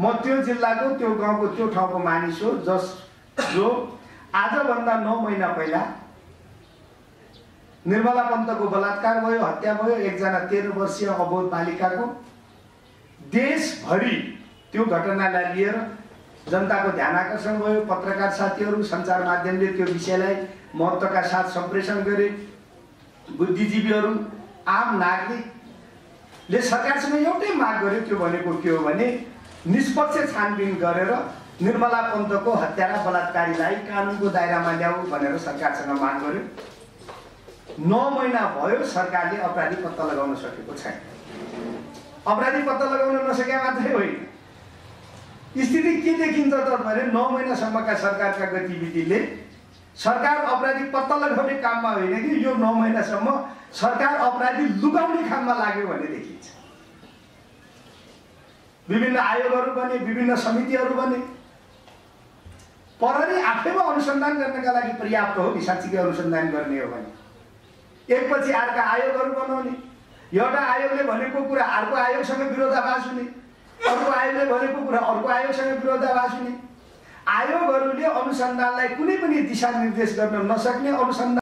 म त्यो जिल्लाको त्यो गाउँको त्यो ठाउँको मानिस हो जो आजभन्दा 9 महिना पहिला निर्मला पन्तको बलात्कार भयो, हत्या भयो, एकजना 13 वर्षीय अबोध बालिकाको। देशभरि त्यो घटनालाई लिएर जनताको ध्यान आकर्षण भयो। पत्रकार साथीहरू, सञ्चार माध्यमले त्यो विषयलाई महत्त्वका साथ सम्प्रेषण गरे। बुद्धिजीवीहरू, आम नागरिकले सरकारसँग एउटै माग गर्यो। त्यो भनेको के हो भने निष्पक्ष छानबिन गरेर निर्मला पन्तको हत्यारा बलात्कारीलाई कानुनको दायरामा ल्याऊ भनेर सरकारसँग माग गर्यो। 9 महिना भयो, सरकारले अपराधी पत्ता लगाउन सकेको छैन। अपराधी पत्ता लगाउन नसके मात्रै होइन, स्थिति के देखिन्छ त भने 9 महिनासम्मका सरकारका गतिविधिले सरकार अपराधी पत्ता लगाउने काममा होइन कि यो 9 महिनासम्म सरकार अपराधी लुकाउने काममा लाग्यो भन्ने देखिन्छ। विभिन्न आयोगहरू बने, विभिन्न समितिहरू बने। प्रहरी आफैमा अनुसन्धान गर्नका लागि पर्याप्त हो कि साँच्चीकै अनुसन्धान गर्ने हो भने एकपछि अर्का आयोगहरू बनाउने। एउटा आयोगले भनेको कुरा अर्को आयोगसँग विरोधाभास हुने, अर्को आयोगले भनेको कुरा अर्को आयोगसँग विरोधाभास हुने। आयोगहरूले अनुसन्धानलाई कुनै पनि दिशा निर्देश गर्न नसक्ने, अनुसन्धान